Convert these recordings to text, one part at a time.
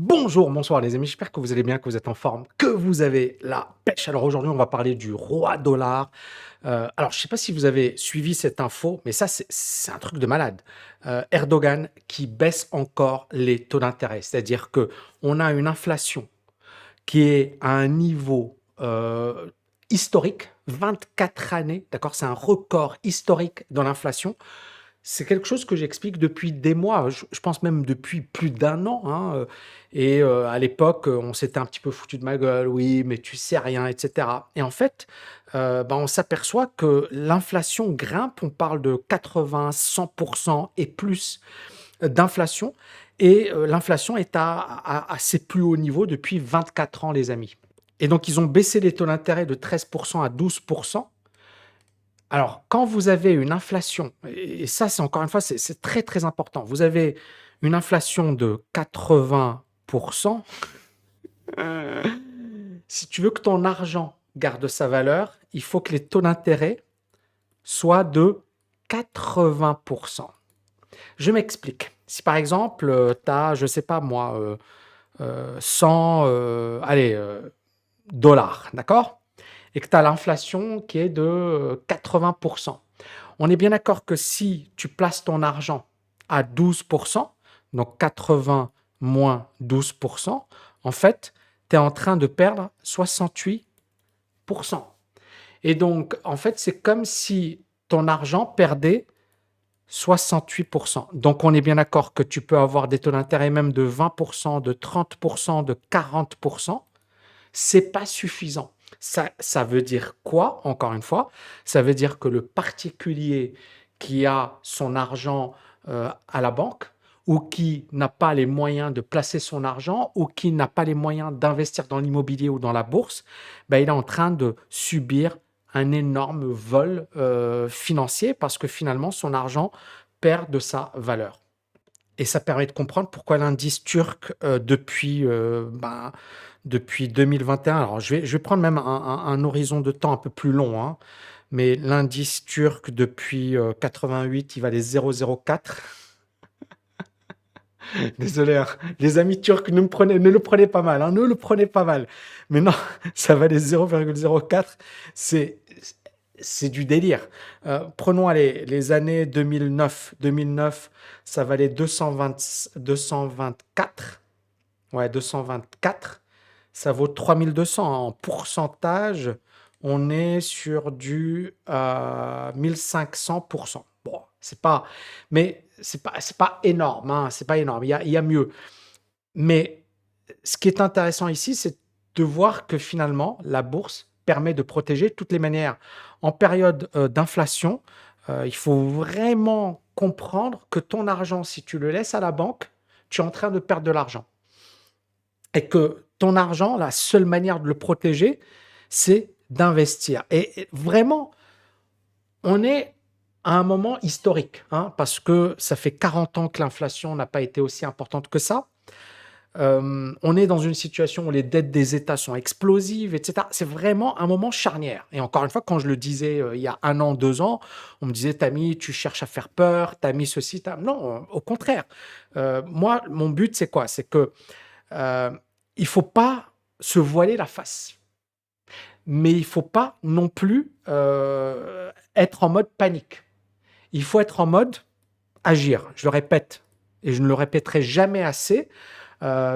Bonjour, bonsoir les amis, j'espère que vous allez bien, que vous êtes en forme, que vous avez la pêche. Alors aujourd'hui, on va parler du roi dollar. Alors, je ne sais pas si vous avez suivi cette info, mais ça, c'est un truc de malade. Erdogan qui baisse encore les taux d'intérêt, c'est-à-dire que on a une inflation qui est à un niveau historique, 24 années, d'accord? C'est un record historique dans l'inflation. C'est quelque chose que j'explique depuis des mois, je pense même depuis plus d'un an, hein, à l'époque, on s'était un petit peu foutu de ma gueule: «Oui, mais tu sais rien» et cetera et en fait, on s'aperçoit que l'inflation grimpe, on parle de 80-100 et plus d'inflation l'inflation est à ses plus hauts niveaux depuis 24 ans, les amis et donc ils ont baissé les taux d'intérêt de 13 à 12. Alors, quand vous avez une inflation et ça, c'est encore une fois, c'est très, très important. Vous avez une inflation de 80. Si tu veux que ton argent garde sa valeur, il faut que les taux d'intérêt soient de 80. Je m'explique. Si par exemple, tu as, je sais pas moi, 100, dollars, d'accord? Et que tu as l'inflation qui est de 80. On est bien d'accord que si tu places ton argent à 12, donc 80 moins 12, en fait, tu es en train de perdre 68. Et donc, en fait, c'est comme si ton argent perdait 68. Donc, on est bien d'accord que tu peux avoir des taux d'intérêt même de 20, de 30, de 40. C'est pas suffisant. Ça veut dire quoi, encore une fois? Ça veut dire que le particulier qui a son argent à la banque ou qui n'a pas les moyens de placer son argent ou qui n'a pas les moyens d'investir dans l'immobilier ou dans la bourse, ben, il est en train de subir un énorme vol financier parce que finalement son argent perd de sa valeur. Et ça permet de comprendre pourquoi l'indice turc, depuis 2021, alors je vais prendre même un horizon de temps un peu plus long, hein, mais l'indice turc depuis 88, il valait 0,04. Désolé, hein, les amis turcs, ne le prenez pas mal, hein, ne le prenez pas mal. Mais non, ça valait 0,04. C'est, c'est du délire. Prenons allez, les années 2009. 2009, ça valait 224. Ouais, 224. Ça vaut 3200. En pourcentage, on est sur du 1500%. Bon, c'est pas, mais c'est pas énorme, hein, c'est pas énorme. Il y a mieux. Mais ce qui est intéressant ici, c'est de voir que finalement, la bourse permet de protéger de toutes les manières. En période d'inflation, il faut vraiment comprendre que ton argent, si tu le laisses à la banque, tu es en train de perdre de l'argent. Et que ton argent, la seule manière de le protéger, c'est d'investir. Et vraiment, on est à un moment historique, hein, parce que ça fait 40 ans que l'inflation n'a pas été aussi importante que ça. On est dans une situation où les dettes des États sont explosives, et cetera. C'est vraiment un moment charnière et encore une fois, quand je le disais, il y a 1 an, 2 ans, on me disait: «Tammy, tu cherches à faire peur, Tammy ceci, ta» non, au contraire. Moi, mon but, c'est quoi? C'est que, heu, il faut pas se voiler la face, mais il faut pas non plus, être en mode panique. Il faut être en mode agir. Je le répète et je ne le répéterai jamais assez.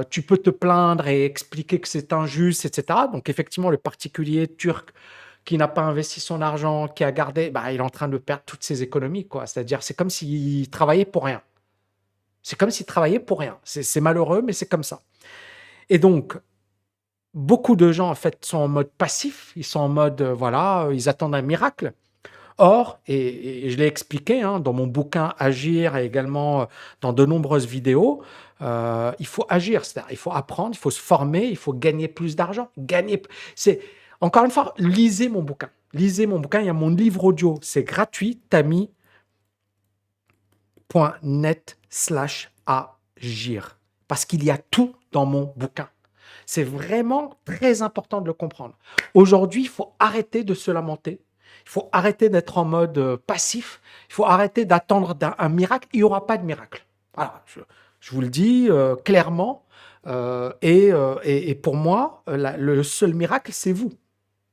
Tu peux te plaindre et expliquer que c'est injuste, et cetera. Donc effectivement, le particulier turc qui n'a pas investi son argent, qui a gardé, bah, il est en train de perdre toutes ses économies, quoi. C'est-à-dire, c'est comme s'il travaillait pour rien. C'est comme s'il travaillait pour rien. C'est malheureux, mais c'est comme ça. Et donc, beaucoup de gens, en fait, sont en mode passif. Ils sont en mode, voilà, ils attendent un miracle. Or, et je l'ai expliqué, hein, dans mon bouquin Agir et également, dans de nombreuses vidéos, il faut agir. C'est-à-dire, il faut apprendre, il faut se former, il faut gagner plus d'argent. Gagner p c'est encore une fois, lisez mon bouquin. Lisez mon bouquin, il y a mon livre audio, c'est gratuit, tammy.net/agir. Parce qu'il y a tout dans mon bouquin. C'est vraiment très important de le comprendre. Aujourd'hui, il faut arrêter de se lamenter. Il faut arrêter d'être en mode passif. Il faut arrêter d'attendre un miracle. Il n'y aura pas de miracle. Voilà, je vous le dis clairement. Et pour moi, le seul miracle, c'est vous.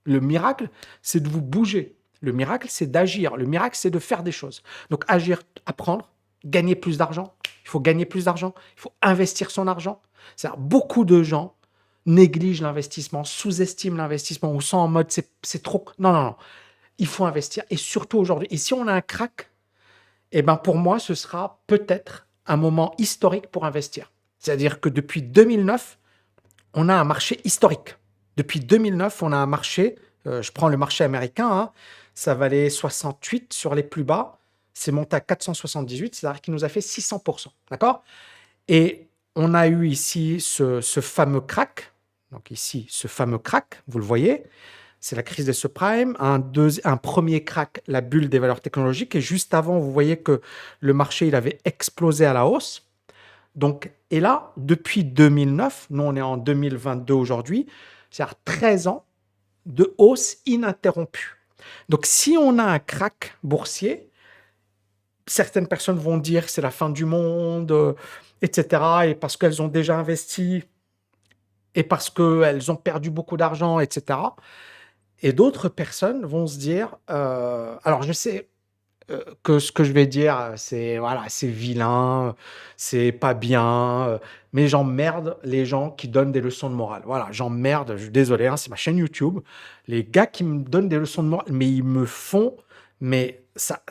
Le miracle, c'est de vous bouger. Le miracle, c'est d'agir. Le miracle, c'est de faire des choses. Donc, agir, apprendre, gagner plus d'argent. Il faut gagner plus d'argent. Il faut investir son argent. C'est-à-dire, beaucoup de gens négligent l'investissement, sous-estiment l'investissement ou sont en mode c'est trop. Non, non, non. Il faut investir. Et surtout aujourd'hui. Et si on a un crack, eh ben pour moi, ce sera peut-être un moment historique pour investir. C'est-à-dire que depuis 2009, on a un marché historique. Depuis 2009, on a un marché, je prends le marché américain, hein, ça valait 68 sur les plus bas, c'est monté à 478, c'est-à-dire qu'il nous a fait 600%. D'accord? Et on a eu ici ce fameux crack. Donc ici, ce fameux crack, vous le voyez, c'est la crise des subprimes. Un premier crack, la bulle des valeurs technologiques. Et juste avant, vous voyez que le marché, il avait explosé à la hausse. Donc, et là, depuis 2009, nous on est en 2022 aujourd'hui, c'est-à-dire 13 ans de hausse ininterrompue. Donc, si on a un crack boursier, certaines personnes vont dire que c'est la fin du monde, etc. Et parce qu'elles ont déjà investi et parce qu'elles ont perdu beaucoup d'argent, etc. Et d'autres personnes vont se dire, alors je sais que ce que je vais dire, c'est voilà, c'est vilain, c'est pas bien, mais j'emmerde les gens qui donnent des leçons de morale. Voilà, j'emmerde, je suis désolé, hein, c'est ma chaîne YouTube. Les gars qui me donnent des leçons de morale, mais ils me font, mais ça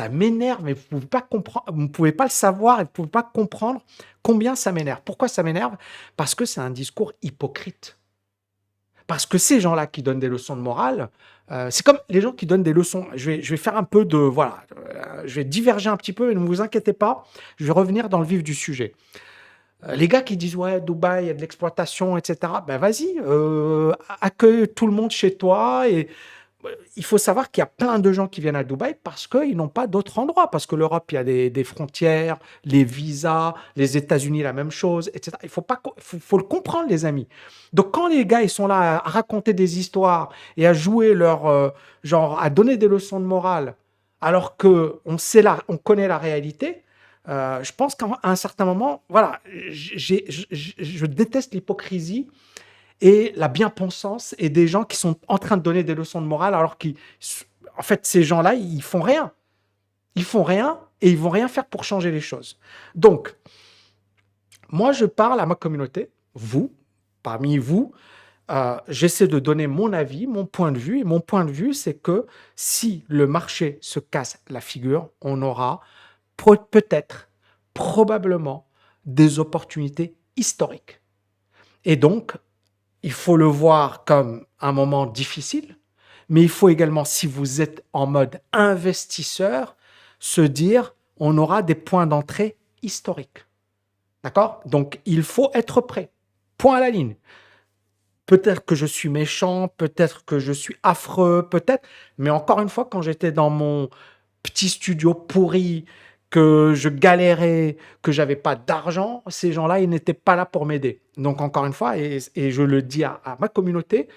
m'énerve, mais vous pouvez pas comprendre, vous ne pouvez pas le savoir et vous pouvez pas comprendre combien ça m'énerve. Pourquoi ça m'énerve? Parce que c'est un discours hypocrite. Parce que ces gens-là qui donnent des leçons de morale, c'est comme les gens qui donnent des leçons. Je vais faire un peu de voilà, je vais diverger un petit peu, mais ne vous inquiétez pas, je vais revenir dans le vif du sujet. Les gars qui disent ouais, Dubaï, il y a de l'exploitation, etc. Ben vas-y, accueille tout le monde chez toi et il faut savoir qu'il y a plein de gens qui viennent à Dubaï parce qu'ils n'ont pas d'autre endroit. Parce que l'Europe, il y a des frontières, les visas, les États-Unis, la même chose, etc. Il faut, pas, faut le comprendre, les amis. Donc, quand les gars, ils sont là à raconter des histoires et à jouer leur, genre, à donner des leçons de morale, alors qu'on sait on connaît la réalité, je pense qu'à un certain moment, voilà, je déteste l'hypocrisie et la bien-pensance et des gens qui sont en train de donner des leçons de morale alors qu'en fait, ces gens-là, ils font rien. Ils font rien et ils vont rien faire pour changer les choses. Donc, moi, je parle à ma communauté, vous, parmi vous, j'essaie de donner mon avis, mon point de vue. Et mon point de vue, c'est que si le marché se casse la figure, on aura peut-être, probablement, des opportunités historiques. Et donc, il faut le voir comme un moment difficile, mais il faut également, si vous êtes en mode investisseur, se dire, on aura des points d'entrée historiques. D'accord? Donc, il faut être prêt. Point à la ligne. Peut-être que je suis méchant, peut-être que je suis affreux, peut-être, mais encore une fois, quand j'étais dans mon petit studio pourri, que je galérais, que j'avais pas d'argent, ces gens-là, ils n'étaient pas là pour m'aider. Donc encore une fois, et je le dis à ma communauté,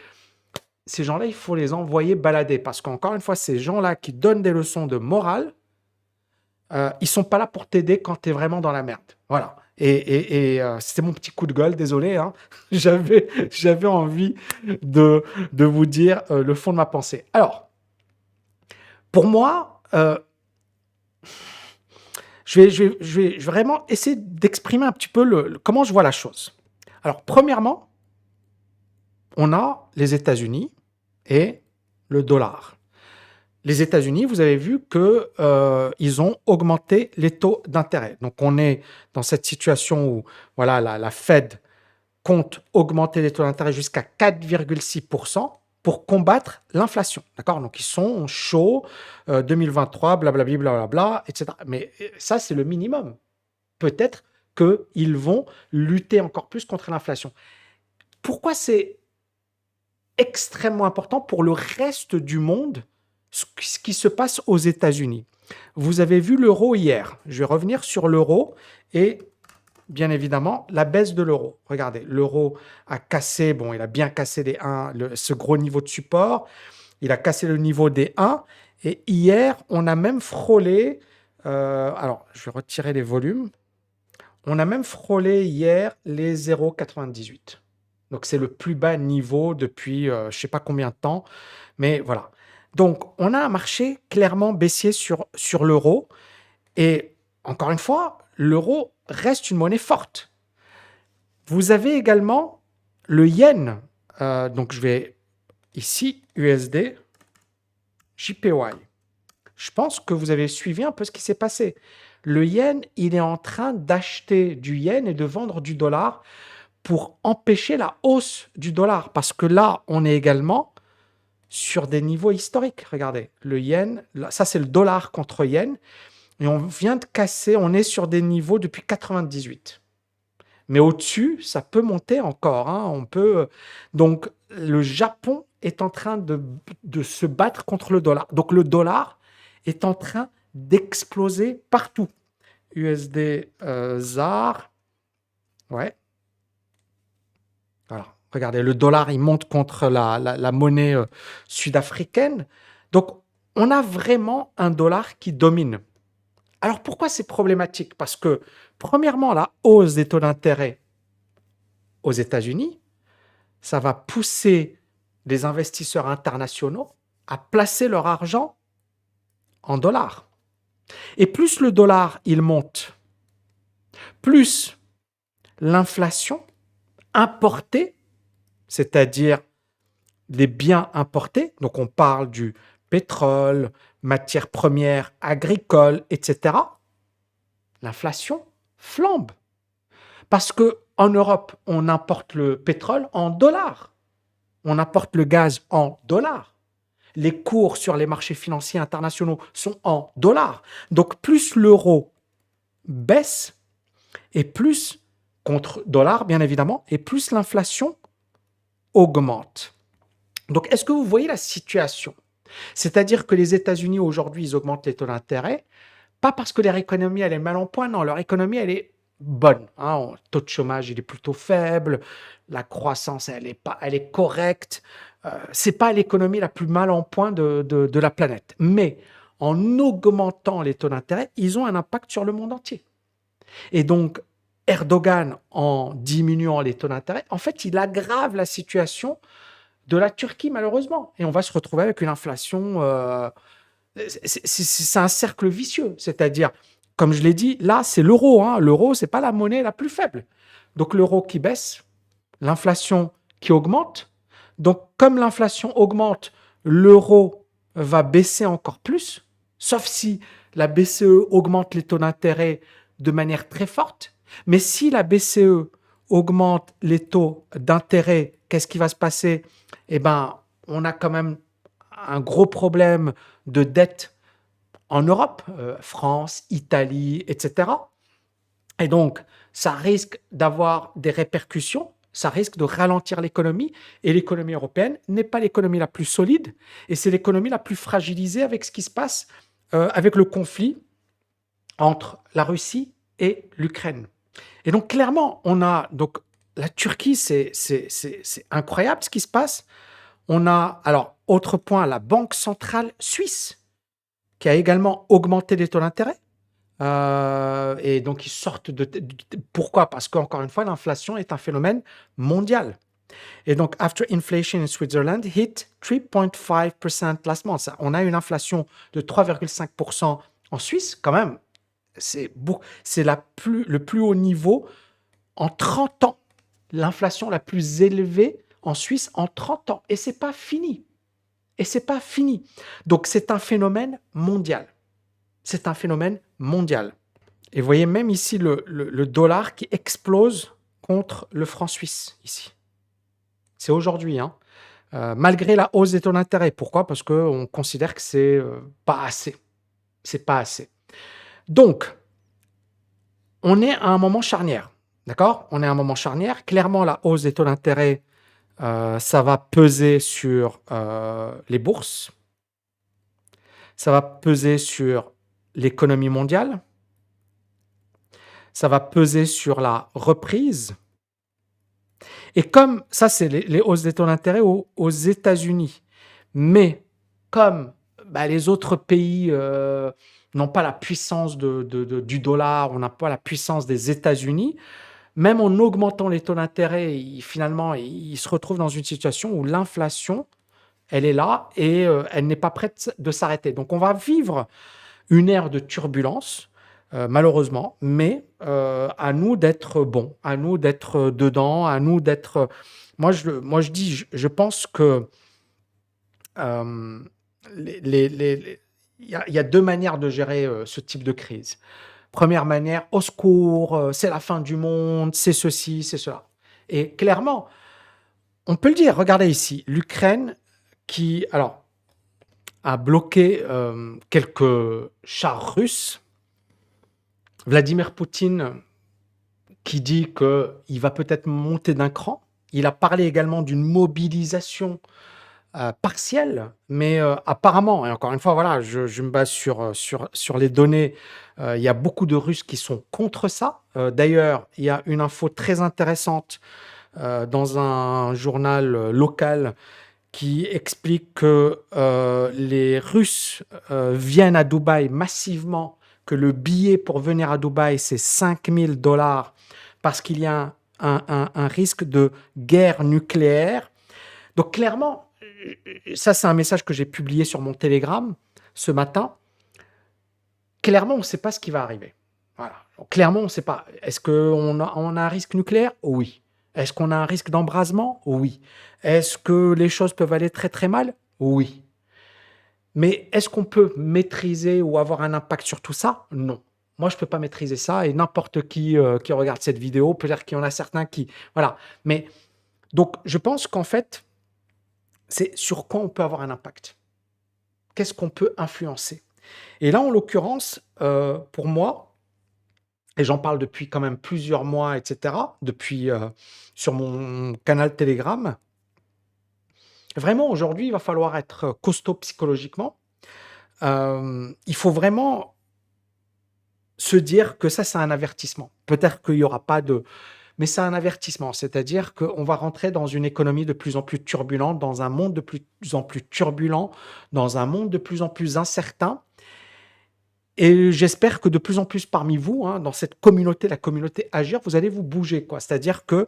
ces gens-là, il faut les envoyer balader. Parce qu'encore une fois, ces gens-là qui donnent des leçons de morale, ils sont pas là pour t'aider quand tu es vraiment dans la merde. Voilà. C'était mon petit coup de gueule, désolé, hein. J'avais envie de vous dire le fond de ma pensée. Alors, pour moi, je vais vraiment essayer d'exprimer un petit peu comment je vois la chose. Alors, premièrement, on a les États-Unis et le dollar. Les États-Unis, vous avez vu que ils ont augmenté les taux d'intérêt. Donc, on est dans cette situation où voilà, la Fed compte augmenter les taux d'intérêt jusqu'à 4,6% pour combattre l'inflation. D'accord? Donc, ils sont chauds, 2023, blablabla, blablabla, etc. Mais ça, c'est le minimum. Peut-être qu'ils vont lutter encore plus contre l'inflation. Pourquoi c'est extrêmement important pour le reste du monde, ce qui se passe aux États-Unis? Vous avez vu l'euro hier. Je vais revenir sur l'euro et bien évidemment la baisse de l'euro. Regardez, l'euro a cassé, bon, il a bien cassé ce gros niveau de support. Il a cassé le niveau des 1. Et hier, on a même frôlé. Alors, je vais retirer les volumes. On a même frôlé hier les 0,98. Donc c'est le plus bas niveau depuis je ne sais pas combien de temps, mais voilà. Donc on a un marché clairement baissier sur l'euro et encore une fois, l'euro reste une monnaie forte. Vous avez également le yen. Donc je vais ici, USD, JPY. Je pense que vous avez suivi un peu ce qui s'est passé. Le yen, il est en train d'acheter du yen et de vendre du dollar pour empêcher la hausse du dollar. Parce que là, on est également sur des niveaux historiques. Regardez, le yen, là, ça c'est le dollar contre yen. Et on vient de casser, on est sur des niveaux depuis 98. Mais au-dessus, ça peut monter encore, hein. On peut. Donc, le Japon est en train de se battre contre le dollar. Donc, le dollar est en train d'exploser partout. USD ZAR. Ouais. Voilà. Regardez, le dollar, il monte contre la monnaie sud-africaine. Donc, on a vraiment un dollar qui domine. Alors, pourquoi c'est problématique? Parce que, premièrement, la hausse des taux d'intérêt aux États-Unis, ça va pousser les investisseurs internationaux à placer leur argent en dollars. Et plus le dollar, il monte, plus l'inflation importée, c'est-à-dire des biens importés, donc on parle du pétrole, matières premières agricoles, etc., l'inflation flambe. Parce qu'en Europe, on importe le pétrole en dollars. On importe le gaz en dollars. Les cours sur les marchés financiers internationaux sont en dollars. Donc, plus l'euro baisse, et plus, contre dollars bien évidemment, et plus l'inflation augmente. Donc, est-ce que vous voyez la situation? C'est-à-dire que les États-Unis, aujourd'hui, ils augmentent les taux d'intérêt, pas parce que leur économie, elle est mal en point, non, leur économie, elle est bonne, hein. Le taux de chômage, il est plutôt faible, la croissance, elle est correcte. C'est pas l'économie la plus mal en point de la planète. Mais en augmentant les taux d'intérêt, ils ont un impact sur le monde entier. Et donc, Erdogan, en diminuant les taux d'intérêt, en fait, il aggrave la situation de la Turquie, malheureusement. Et on va se retrouver avec une inflation. C'est un cercle vicieux. C'est-à-dire, comme je l'ai dit, là, c'est l'euro, hein. L'euro, c'est pas la monnaie la plus faible. Donc, l'euro qui baisse, l'inflation qui augmente. Donc, comme l'inflation augmente, l'euro va baisser encore plus, sauf si la BCE augmente les taux d'intérêt de manière très forte. Mais si la BCE augmente les taux d'intérêt, qu'est-ce qui va se passer? Eh bien, on a quand même un gros problème de dette en Europe, France, Italie, etc. Et donc, ça risque d'avoir des répercussions, ça risque de ralentir l'économie, et l'économie européenne n'est pas l'économie la plus solide, et c'est l'économie la plus fragilisée avec ce qui se passe avec le conflit entre la Russie et l'Ukraine. Et donc, clairement, on a donc la Turquie, c'est incroyable ce qui se passe. On a, alors, autre point, la Banque centrale suisse, qui a également augmenté les taux d'intérêt. Et donc, ils sortent pourquoi? Parce qu'encore une fois, l'inflation est un phénomène mondial. Et donc, after inflation in Switzerland hit 3.5% last month. On a une inflation de 3,5% en Suisse, quand même. C'est le plus haut niveau en 30 ans. L'inflation la plus élevée en Suisse en 30 ans. Et c'est pas fini. Et c'est pas fini. Donc, c'est un phénomène mondial. C'est un phénomène mondial. Et vous voyez même ici le dollar qui explose contre le franc suisse, ici. C'est aujourd'hui, hein. Malgré la hausse des taux d'intérêt. Pourquoi? Parce qu'on considère que c'est pas assez. C'est pas assez. Donc, on est à un moment charnière. D'accord? On est à un moment charnière. Clairement, la hausse des taux d'intérêt, ça va peser sur les bourses. Ça va peser sur l'économie mondiale. Ça va peser sur la reprise. Et comme ça, c'est les hausses des taux d'intérêt aux États-Unis. Mais comme les autres pays n'ont pas la puissance du dollar, on n'a pas la puissance des États-Unis. Même en augmentant les taux d'intérêt, finalement, ils se retrouvent dans une situation où l'inflation, elle est là et elle n'est pas prête de s'arrêter. Donc, on va vivre une ère de turbulence, malheureusement, mais à nous d'être bons, à nous d'être dedans, à nous d'être. Moi, je dis, je pense que euh, il y a deux manières de gérer ce type de crise. Première manière, au secours, c'est la fin du monde, c'est ceci, c'est cela. Et clairement, on peut le dire, regardez ici, l'Ukraine qui alors, a bloqué quelques chars russes. Vladimir Poutine qui dit qu'il va peut-être monter d'un cran. Il a parlé également d'une mobilisation partielle, mais apparemment, et encore une fois, voilà, je me base sur les données, il y a beaucoup de Russes qui sont contre ça. D'ailleurs, il y a une info très intéressante dans un journal local qui explique que les Russes viennent à Dubaï massivement, que le billet pour venir à Dubaï, c'est 5 000 $ parce qu'il y a un risque de guerre nucléaire. Donc clairement, ça c'est un message que j'ai publié sur mon Telegram ce matin. Clairement, on ne sait pas ce qui va arriver. Voilà. Donc, clairement, on ne sait pas. Est-ce qu'on on a un risque nucléaire? Oui. Est-ce qu'on a un risque d'embrasement? Oui. Est-ce que les choses peuvent aller très très mal? Oui. Mais est-ce qu'on peut maîtriser ou avoir un impact sur tout ça? Non. Moi, je ne peux pas maîtriser ça et n'importe qui regarde cette vidéo, peut-être qu'il y en a certains qui... Voilà. Mais donc, je pense qu'en fait, c'est sur quoi on peut avoir un impact. Qu'est-ce qu'on peut influencer? Et là, en l'occurrence, pour moi, et j'en parle depuis quand même plusieurs mois, etc., depuis sur mon canal Telegram, vraiment aujourd'hui, il va falloir être costaud psychologiquement. Il faut vraiment se dire que ça, c'est un avertissement. Peut-être qu'il n'y aura pas de... Mais c'est un avertissement, c'est-à-dire qu'on va rentrer dans une économie de plus en plus turbulente, dans un monde de plus en plus turbulent, dans un monde de plus en plus incertain. Et j'espère que de plus en plus parmi vous, hein, dans cette communauté, la communauté Agir, vous allez vous bouger, quoi. C'est-à-dire que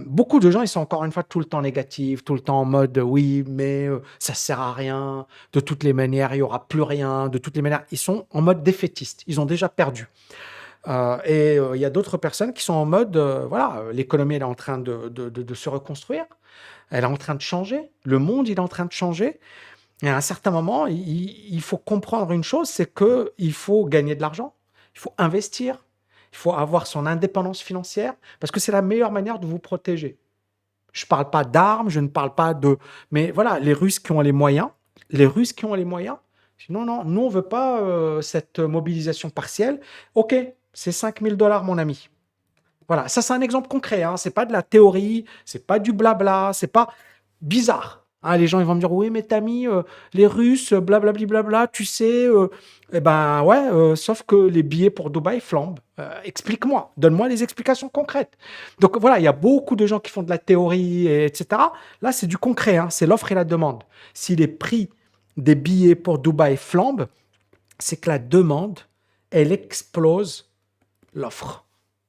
beaucoup de gens, ils sont encore une fois tout le temps négatifs, tout le temps en mode oui, mais ça sert à rien. De toutes les manières, il y aura plus rien. De toutes les manières, ils sont en mode défaitiste. Ils ont déjà perdu. Et il y a d'autres personnes qui sont en mode voilà, l'économie elle est en train de se reconstruire. Elle est en train de changer. Le monde il est en train de changer. Et à un certain moment, il faut comprendre une chose, c'est que il faut gagner de l'argent, il faut investir, il faut avoir son indépendance financière, parce que c'est la meilleure manière de vous protéger. Je ne parle pas d'armes, je ne parle pas de... Mais voilà, les Russes qui ont les moyens, les Russes qui ont les moyens, non, non, nous on ne veut pas cette mobilisation partielle. Ok, c'est 5 000 $ mon ami. Voilà, ça c'est un exemple concret, hein. C'est pas de la théorie, c'est pas du blabla, c'est pas bizarre. Hein, les gens ils vont me dire oui mais t'as mis les Russes blablabli blabla, tu sais, eh ben ouais, sauf que les billets pour Dubaï flambent. Explique-moi, donne-moi les explications concrètes. Donc voilà, il y a beaucoup de gens qui font de la théorie, etc. Là c'est du concret, hein, c'est l'offre et la demande. Si les prix des billets pour Dubaï flambent, c'est que la demande, elle explose l'offre.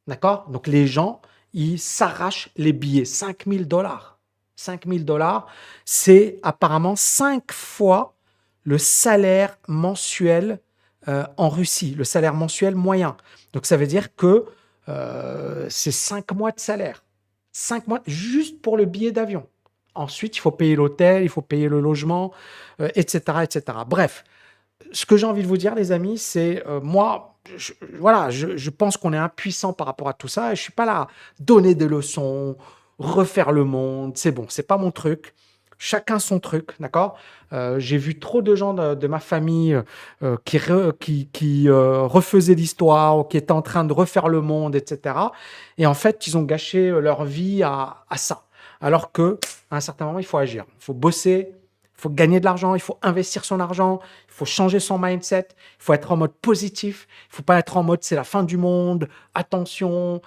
D'accord? Donc les gens, ils s'arrachent les billets. 5 000 $. 5 000 $, c'est apparemment 5 fois le salaire mensuel en Russie, le salaire mensuel moyen. Donc ça veut dire que c'est 5 mois de salaire. 5 mois juste pour le billet d'avion. Ensuite, il faut payer l'hôtel, il faut payer le logement, etc., etc. Bref, ce que j'ai envie de vous dire, les amis, c'est moi, voilà, je pense qu'on est impuissant par rapport à tout ça et je suis pas là à donner des leçons, refaire le monde. C'est bon, c'est pas mon truc. Chacun son truc, d'accord? J'ai vu trop de gens de ma famille qui refaisaient l'histoire ou qui étaient en train de refaire le monde, etc. Et en fait, ils ont gâché leur vie à ça. Alors que, à un certain moment, il faut agir. Il faut bosser, il faut gagner de l'argent, il faut investir son argent, il faut changer son mindset, il faut être en mode positif, il ne faut pas être en mode c'est la fin du monde, attention.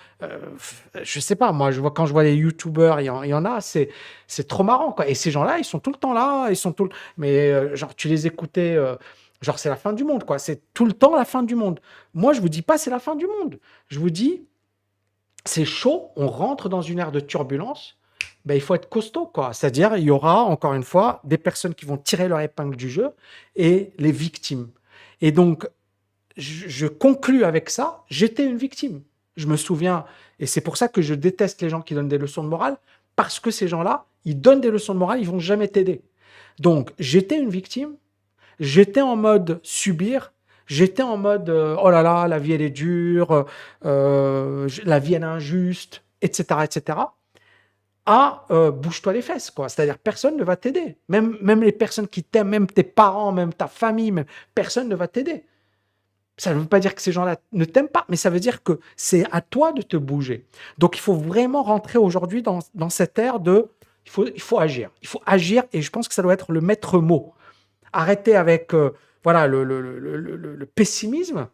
Je sais pas, moi, quand je vois les youtubeurs, il y en a, c'est trop marrant, quoi. Et ces gens-là, ils sont tout le temps là, ils sont tout mais genre, tu les écoutais Genre, c'est la fin du monde, quoi. C'est tout le temps la fin du monde. Moi, je vous dis pas c'est la fin du monde. Je vous dis, c'est chaud, on rentre dans une ère de turbulence. Ben, il faut être costaud, quoi. C'est-à-dire, il y aura, encore une fois, des personnes qui vont tirer leur épingle du jeu et les victimes. Et donc, je conclus avec ça, j'étais une victime. Je me souviens, et c'est pour ça que je déteste les gens qui donnent des leçons de morale, parce que ces gens-là, ils donnent des leçons de morale, ils vont jamais t'aider. Donc, j'étais une victime, j'étais en mode subir, j'étais en mode oh là là, la vie elle est dure, la vie elle est injuste, etc., etc. À bouge-toi les fesses, quoi. C'est-à-dire personne ne va t'aider. Même les personnes qui t'aiment, même tes parents, même ta famille, même, personne ne va t'aider. Ça ne veut pas dire que ces gens-là ne t'aiment pas, mais ça veut dire que c'est à toi de te bouger. Donc, il faut vraiment rentrer aujourd'hui dans cette ère de il faut agir. Il faut agir et je pense que ça doit être le maître mot. Arrêter avec voilà, le pessimisme,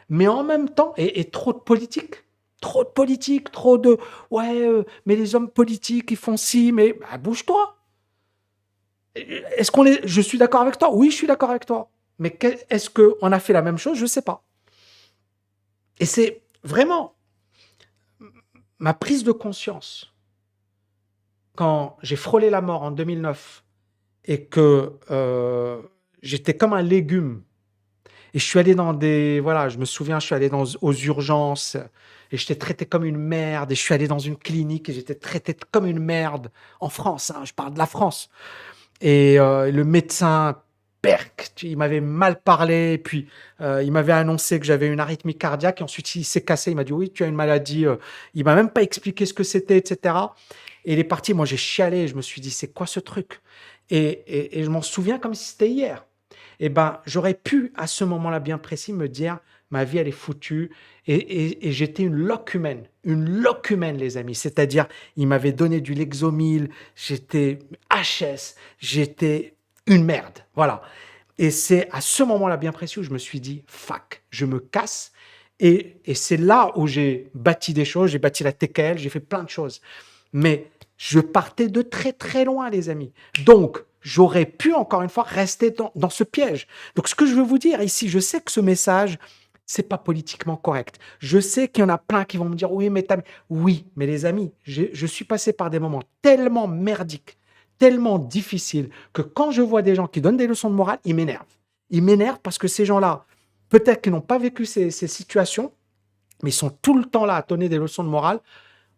mais en même temps, et trop de politique. Trop de politique, trop de ouais, mais les hommes politiques, ils font ci, mais bah, bouge-toi. Est-ce qu'on est. Je suis d'accord avec toi? Oui, je suis d'accord avec toi. Mais est-ce qu'on a fait la même chose? Je ne sais pas. Et c'est vraiment ma prise de conscience quand j'ai frôlé la mort en 2009 et que j'étais comme un légume. Et je suis allé dans des. Voilà, je me souviens, je suis allé aux urgences et j'étais traité comme une merde. Et je suis allé dans une clinique et j'étais traité comme une merde en France. Hein, je parle de la France. Et le médecin, perc, il m'avait mal parlé. Et puis, il m'avait annoncé que j'avais une arythmie cardiaque. Et ensuite, il s'est cassé. Il m'a dit oui, tu as une maladie. Il m'a même pas expliqué ce que c'était, etc. Et il est parti. Moi, j'ai chialé. Je me suis dit, c'est quoi ce truc? Et je m'en souviens comme si c'était hier. Eh ben, j'aurais pu, à ce moment-là bien précis, me dire, ma vie, elle est foutue. Et j'étais une loque humaine, les amis. C'est-à-dire, il m'avait donné du Lexomil, j'étais HS, j'étais une merde. Voilà. Et c'est à ce moment-là bien précis où je me suis dit, fuck, je me casse. Et c'est là où j'ai bâti des choses, j'ai bâti la TKL, j'ai fait plein de choses. Mais je partais de très très loin, les amis. Donc, j'aurais pu, encore une fois, rester dans ce piège. Donc, ce que je veux vous dire ici, je sais que ce message, c'est pas politiquement correct. Je sais qu'il y en a plein qui vont me dire, oui, mais oui, mais les amis, je suis passé par des moments tellement merdiques, tellement difficiles, que quand je vois des gens qui donnent des leçons de morale, ils m'énervent. Ils m'énervent parce que ces gens-là, peut-être qu'ils n'ont pas vécu ces situations, mais ils sont tout le temps là à donner des leçons de morale,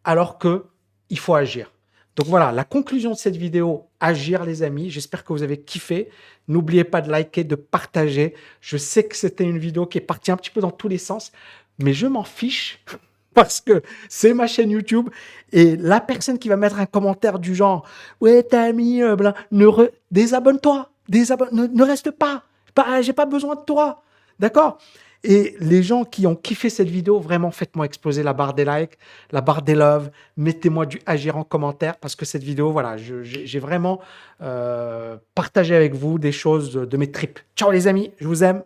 alors qu'il faut agir. Donc voilà, la conclusion de cette vidéo, agir les amis. J'espère que vous avez kiffé. N'oubliez pas de liker, de partager. Je sais que c'était une vidéo qui est partie un petit peu dans tous les sens, mais je m'en fiche parce que c'est ma chaîne YouTube et la personne qui va mettre un commentaire du genre « Ouais, t'as mis blanc, désabonne-toi, ne reste pas, j'ai pas besoin de toi. » D'accord? Et les gens qui ont kiffé cette vidéo, vraiment, faites-moi exploser la barre des likes, la barre des loves. Mettez-moi du agir en commentaire parce que cette vidéo, voilà, j'ai vraiment partagé avec vous des choses de mes tripes. Ciao les amis, je vous aime.